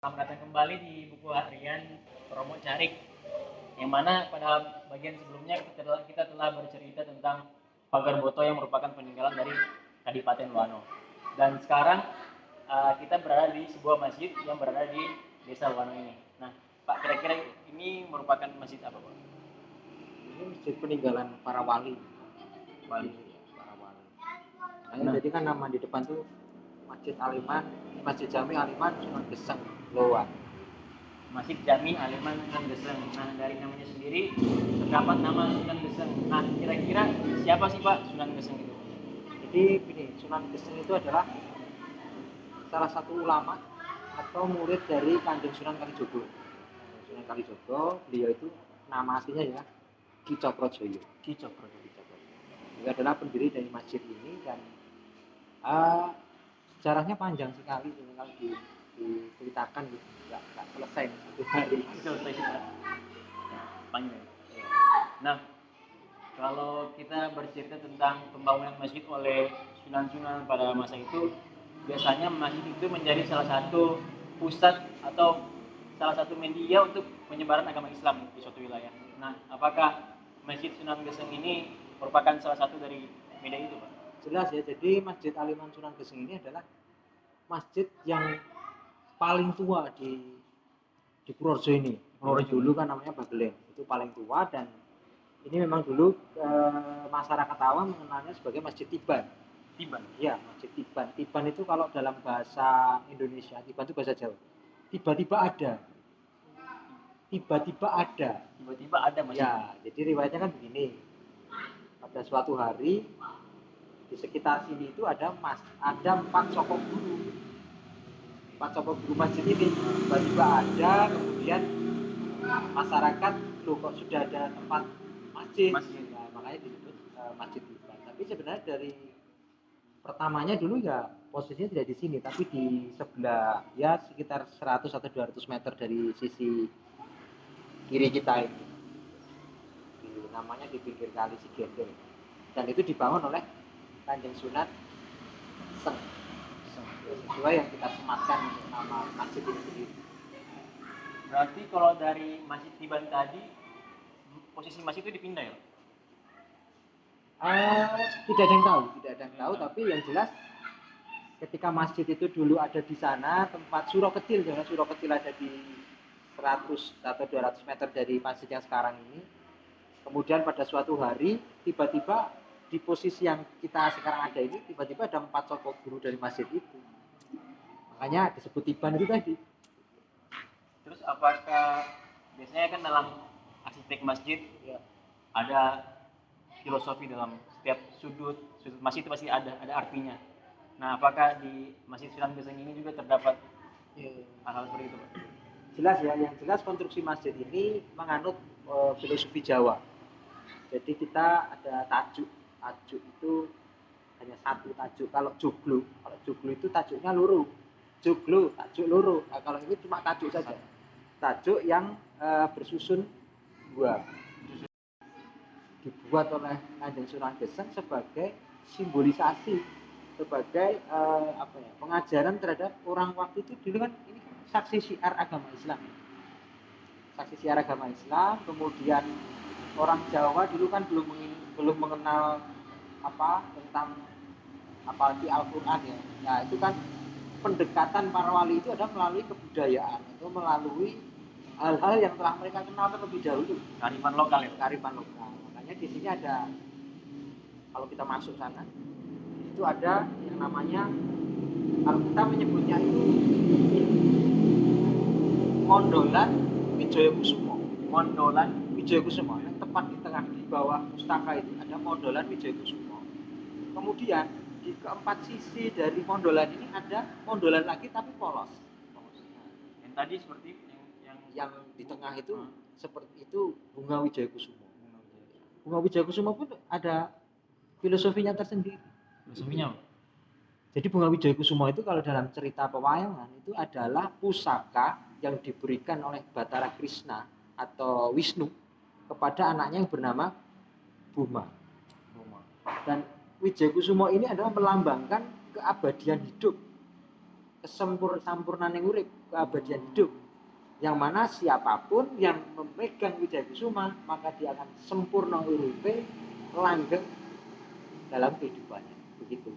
Selamat datang kembali di buku harian Romo Carik, yang mana pada bagian sebelumnya kita telah bercerita tentang Pagar Boto yang merupakan peninggalan dari Kadipaten Wano. Dan sekarang kita berada di sebuah masjid yang berada di desa Wano ini. Nah, Pak, kira-kira ini merupakan masjid apa, Pak? Ini masjid peninggalan para wali. Wali. Para wali. Nah, jadi kan nama di depan tuh Masjid Aliman, Masjid Jami Aliman Sunan Geseng Loa. Masjid Jami Aliman Sunan Geseng. Nah, dari namanya sendiri terdapat nama Sunan Geseng. Nah, kira-kira siapa sih, Pak, Sunan Geseng itu? Jadi ini Sunan Geseng itu adalah salah satu ulama atau murid dari Kanjeng Sunan Kalijogo. Sunan Kalijogo, beliau itu nama aslinya ya Ki Cokrojoyo. Ki Cokrojoyo. Dia adalah pendiri dari masjid ini dan sejarahnya panjang sekali, kalau diceritakan gitu nggak selesai satu hari. Selesai sudah panjang. Nah, kalau kita bercerita tentang pembangunan masjid oleh sunan-sunan pada masa itu, biasanya masjid itu menjadi salah satu pusat atau salah satu media untuk penyebaran agama Islam di suatu wilayah. Nah, apakah Masjid Sunan Geseng ini merupakan salah satu dari media itu, Pak? Jelas ya, jadi Masjid Aliman Sunan Geseng ini adalah masjid yang paling tua di Purworejo ini. Purworejo dulu kan namanya Bagelen, itu paling tua, dan ini memang dulu masyarakat awam mengenalnya sebagai Masjid Tiban. Tiban? Iya, Masjid Tiban. Tiban itu kalau dalam bahasa Indonesia, Tiban itu bahasa Jawa. Tiba-tiba ada. Tiba-tiba ada. Tiba-tiba ada masjid. Ya, jadi riwayatnya kan begini. Pada suatu hari di sekitar sini itu ada 4 sokok guru. 4 sokok guru masjid ini tiba-tiba ada, kemudian masyarakat loh kok sudah ada tempat masjid. Nah, makanya disebut Masjid Tiban. Tapi sebenarnya dari pertamanya dulu ya posisinya tidak di sini, tapi di sebelah ya sekitar 100 atau 200 meter dari sisi kiri kita ini. Namanya di pinggir kali Sigende. Dan itu dibangun oleh Kanjeng Sunan Seng. Sesuai yang kita sematkan untuk nama masjid ini sendiri. Berarti kalau dari Masjid Tiban tadi, posisi masjid itu dipindah ya? Tidak ada yang tahu, tapi yang jelas ketika masjid itu dulu ada di sana, tempat surau kecil ada di 100 atau 200 meter dari masjid yang sekarang ini. Kemudian pada suatu hari tiba-tiba di posisi yang kita sekarang ada ini, tiba-tiba ada 4 sokok guru dari masjid itu. Makanya disebut Tiban itu tadi. Terus apakah biasanya kan dalam arsitek masjid ya, ada filosofi dalam setiap sudut masjid itu pasti ada artinya. Nah, apakah di Masjid Sunan Geseng ini juga terdapat hal-hal seperti itu, Pak? Jelas ya, yang jelas konstruksi masjid ini menganut filosofi Jawa. Jadi kita ada tajuk itu hanya satu tajuk. Kalau joglo itu tajuknya loro. Joglo, tajuk loro. Nah, kalau ini cuma tajuk saja. Tajuk yang bersusun dua. Dibuat oleh Kanjeng Sunan Geseng sebagai simbolisasi, sebagai pengajaran terhadap orang waktu itu. Dulu kan ini saksi syiar agama Islam. Saksi syiar agama Islam, kemudian orang Jawa dulu kan belum mengenal tentang apalagi Al-Qur'an ya. Nah, itu kan pendekatan para wali itu ada melalui kebudayaan atau melalui hal-hal yang telah mereka kenal terlebih dahulu. Kearifan lokal ya. Kearifan lokal. Makanya di sini ada, kalau kita masuk sana, itu ada yang namanya, kalau kita menyebutnya itu Mondolan Wijoyokusumo. Mondolan Wijoyokusumo yang tepat di tengah di bawah pustaka itu ada Mondolan Wijoyokusumo. Kemudian di keempat sisi dari mondolan ini ada mondolan lagi tapi polos. Yang tadi seperti yang di tengah itu seperti itu bunga Wijoyokusumo. Bunga Wijoyokusumo pun ada filosofinya tersendiri. Filosofinya? Jadi bunga Wijoyokusumo itu kalau dalam cerita pewayangan itu adalah pusaka yang diberikan oleh Bathara Krishna atau Wisnu kepada anaknya yang bernama Bhuma. Dan Wijoyokusumo ini adalah melambangkan keabadian hidup. kesempurnaan yang urip, keabadian hidup. Yang mana siapapun yang memegang Wijaya Kusuma maka dia akan sempurna uripe, langgeng dalam kehidupannya. Begitu.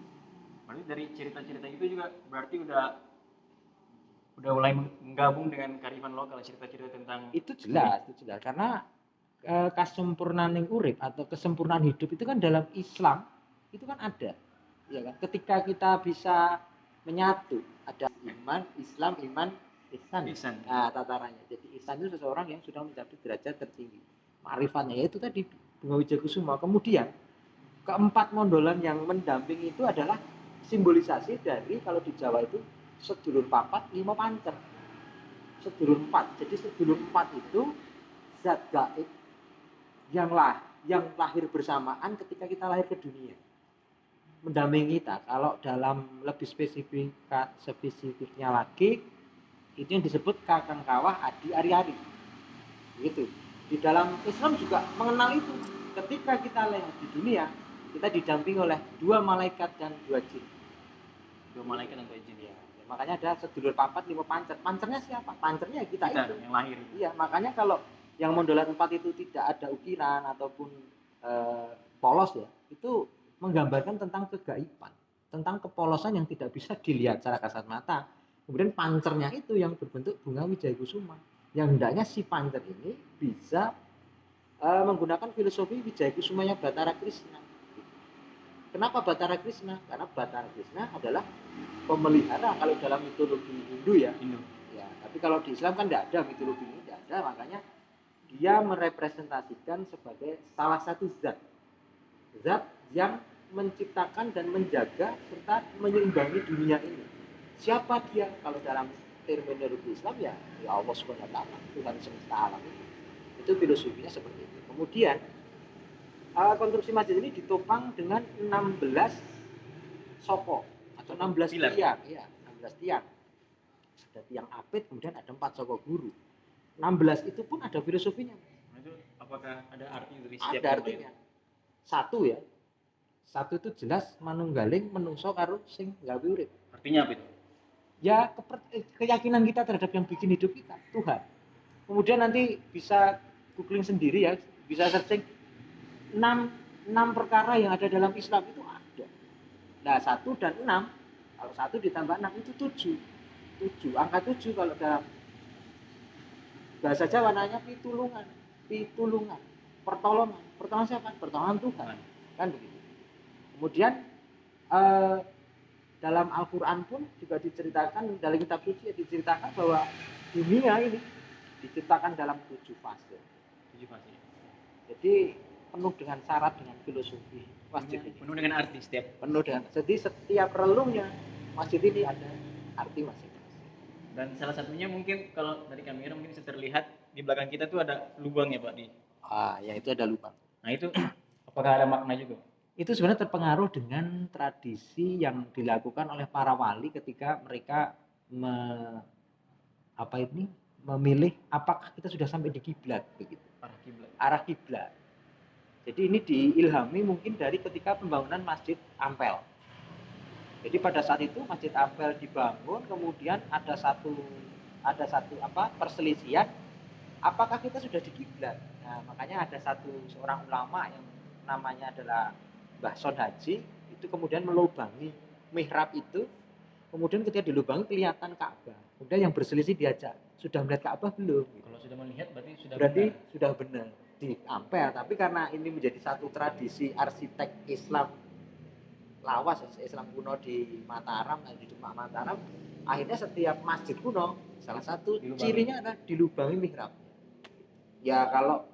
Berarti dari cerita-cerita itu juga berarti udah mulai menggabung dengan kearifan lokal, cerita-cerita tentang Itu jelas karena kesempurnaan yang urip atau kesempurnaan hidup itu kan dalam Islam itu kan ada, ya kan? Ketika kita bisa menyatu, ada iman, Islam, iman, ihsan. Ihsan. Nah, tatarannya. Jadi ihsan itu seseorang yang sudah mencapai derajat tertinggi. Ma'rifatnya yaitu tadi Bunga Wijaya Kusuma. Kemudian keempat mondolan yang mendampingi itu adalah simbolisasi dari, kalau di Jawa itu sedulur papat lima pancer. Sedulur empat. Jadi sedulur empat itu zat gaib yang lahir bersamaan ketika kita lahir ke dunia, mendampingi kita. Kalau dalam lebih spesifiknya lagi, itu yang disebut kakang kawah adi ari-ari. Gitu. Di dalam Islam juga mengenal itu. Ketika kita lahir di dunia, kita didampingi oleh 2 malaikat dan 2 jin. 2 malaikat dan 2 jin. Ya, makanya ada sedulur papat 5 pancer. Pancernya siapa? Pancernya kita itu yang lahir. Iya, makanya kalau yang mondolan 4 itu tidak ada ukiran ataupun polos ya, itu menggambarkan tentang kegaiban, tentang kepolosan yang tidak bisa dilihat secara kasat mata. Kemudian pancernya itu yang berbentuk bunga Wijaya Kusuma, yang hendaknya si pancer ini bisa menggunakan filosofi Wijaya Kusumanya Batara Krishna. Kenapa Batara Krishna? Karena Batara Krishna adalah pemelihara kalau dalam mitologi Hindu ya. Ya, tapi kalau di Islam kan tidak ada mitologi ini, tidak ada, makanya dia merepresentasikan sebagai salah satu zat yang menciptakan dan menjaga serta menyeimbangi dunia ini. Siapa dia? Kalau dalam terminologi Islam ya Allah Subhanahu wa taala, Tuhan semesta alam itu filosofinya seperti itu. Kemudian konstruksi masjid ini ditopang dengan 16 soko atau 16 tiang, ya, 16 tiang. Ada tiang apit, kemudian ada 4 soko guru. 16 itu pun ada filosofinya. Nah, itu apakah ada arti dari setiap ada artinya? Satu ya. Satu itu jelas manunggaling menungso karo sing gawe urip. Artinya apa itu? Ya keyakinan kita terhadap yang bikin hidup kita, Tuhan. Kemudian nanti bisa googling sendiri ya, bisa searching 6 perkara yang ada dalam Islam itu ada. Nah, 1 dan 6, kalau 1 ditambah 6 itu 7. Angka 7 kalau dalam bahasa Jawa namanya pitulungan, pertolongan siapa? Pertolongan Tuhan, kan begitu. Kemudian dalam Al-Quran pun juga diceritakan, dalam kitab suci diceritakan bahwa dunia ini diciptakan dalam 7 fase. 7 fase. Jadi penuh dengan syarat, dengan filosofi masjid ini. Penuh dengan arti Jadi setiap relungnya masjid ini ada arti masing-masing. Dan salah satunya mungkin kalau dari kamera mungkin bisa terlihat di belakang kita tuh ada lubang ya Pak di. Ya itu ada lubang. Nah itu apakah ada makna juga? Itu sebenarnya terpengaruh dengan tradisi yang dilakukan oleh para wali ketika mereka memilih apakah kita sudah sampai di kiblat begitu. Arah kiblat. Jadi ini diilhami mungkin dari ketika pembangunan Masjid Ampel. Jadi pada saat itu Masjid Ampel dibangun, kemudian ada satu perselisihan apakah kita sudah di kiblat. Nah, makanya ada seorang ulama yang namanya adalah Mbah Son Haji, itu kemudian melubangi mihrab itu, kemudian ketika dilubangi kelihatan Ka'bah. Kemudian yang berselisih diajak, sudah melihat Ka'bah belum? Kalau sudah melihat berarti sudah benar di Ampel. Tapi karena ini menjadi satu tradisi arsitek Islam lawas, Islam kuno di Mataram, di Demak Mataram, akhirnya setiap masjid kuno salah satu cirinya adalah dilubangi mihrab. Ya kalau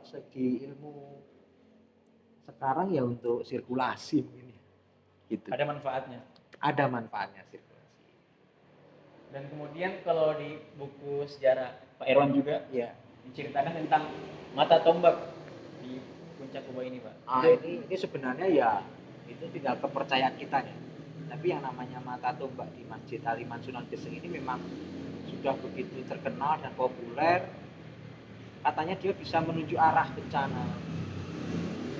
segi ilmu sekarang ya untuk sirkulasi mungkin ya. Gitu. Ada manfaatnya. Ada manfaatnya sirkulasi. Dan kemudian kalau di buku sejarah Pak Erwan juga ya diceritakan tentang mata tombak di puncak Kuba ini Pak. Ini sebenarnya ya itu tinggal kepercayaan kita ya. Tapi yang namanya mata tombak di Masjid Aliman Sunan Geseng ini memang sudah begitu terkenal dan populer. Katanya dia bisa menunjuk arah bencana.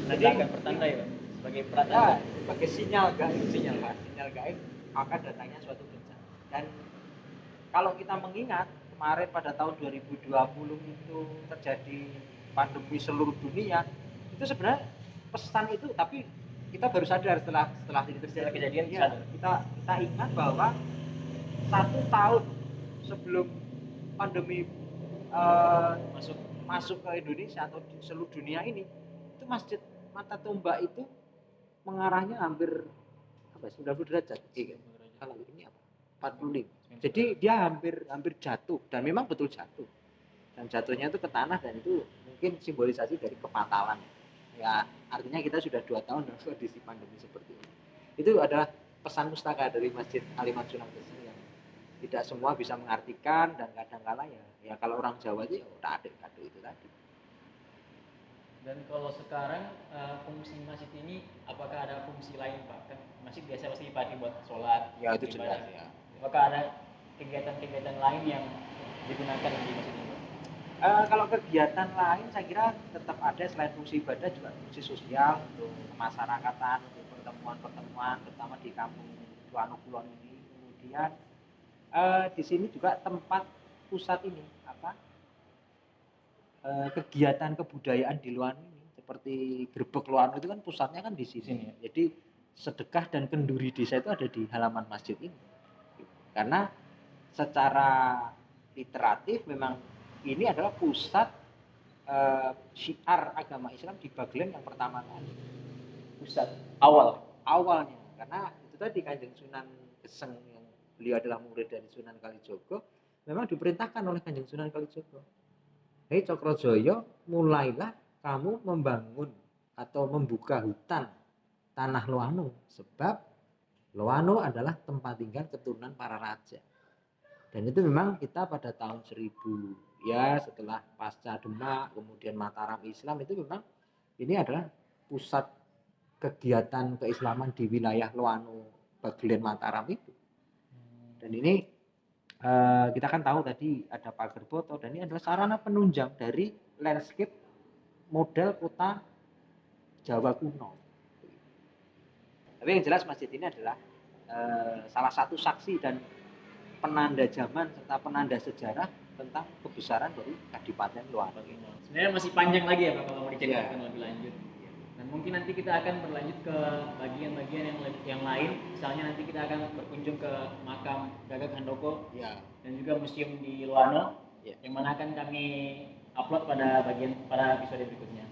Nah, dia nggak pertanda ya, sebagai pertanda, sebagai sinyal gaib akan datangnya suatu bencana. Dan kalau kita mengingat kemarin pada tahun 2020 itu terjadi pandemi seluruh dunia, itu sebenarnya pesan itu, tapi kita baru sadar setelah ini terjadi kejadian ya, kita ingat bahwa 1 tahun sebelum pandemi masuk ke Indonesia atau di seluruh dunia ini, itu Masjid Mata Tombak itu mengarahnya hampir 90 derajat. Kalau ini apa? 45. Jadi dia hampir jatuh, dan memang betul jatuh. Dan jatuhnya itu ke tanah, dan itu mungkin simbolisasi dari kefatalan. Ya, artinya kita sudah 2 tahun dalam kondisi pandemi seperti ini. Itu adalah pesan pustaka dari Masjid Aliman Sunan Geseng yang tidak semua bisa mengartikan, dan kadang-kala ya kalau orang Jawa itu ya udah adek-adek itu tadi. Dan kalau sekarang fungsi masjid ini apakah ada fungsi lain Pak? Kan masjid biasa pasti dipakai buat sholat. Ya itu jelas ya. Apakah ada kegiatan-kegiatan lain yang digunakan di masjid ini? Kalau kegiatan lain saya kira tetap ada, selain fungsi ibadah juga fungsi sosial untuk kemasyarakatan, untuk pertemuan-pertemuan terutama di kampung Luano Kulon ini. Kemudian di sini juga tempat pusat ini kegiatan kebudayaan di Luano ini, seperti Grebek Luano itu kan pusatnya kan di sini ya. Jadi sedekah dan kenduri desa itu ada di halaman masjid ini. Karena secara literatif memang ini adalah pusat syiar agama Islam di Bagelen yang pertama kali. Pusat awalnya, karena itu tadi Kanjeng Sunan Geseng yang beliau adalah murid dari Sunan Kalijogo, memang diperintahkan oleh Kanjeng Sunan Kalijogo, hei Cokrojoyo, mulailah kamu membangun atau membuka hutan tanah Loano, sebab Loano adalah tempat tinggal keturunan para raja. Dan itu memang kita pada tahun 1000 ya, setelah pasca Demak kemudian Mataram Islam, itu memang ini adalah pusat kegiatan keislaman di wilayah Loano, Bagelen, Mataram itu. Dan ini kita kan tahu tadi ada pagar botol, dan ini adalah sarana penunjang dari landscape model kota Jawa kuno. Tapi yang jelas masjid ini adalah salah satu saksi dan penanda zaman serta penanda sejarah tentang kebesaran dari Kadipaten Loano. Sebenarnya masih panjang lagi ya Pak kalau mau diceritakan lebih lanjut. Dan mungkin nanti kita akan berlanjut ke bagian-bagian yang lain. Misalnya nanti kita akan berkunjung ke makam Gagak Handoko dan juga museum di Loano, yang mana akan kami upload pada episode berikutnya.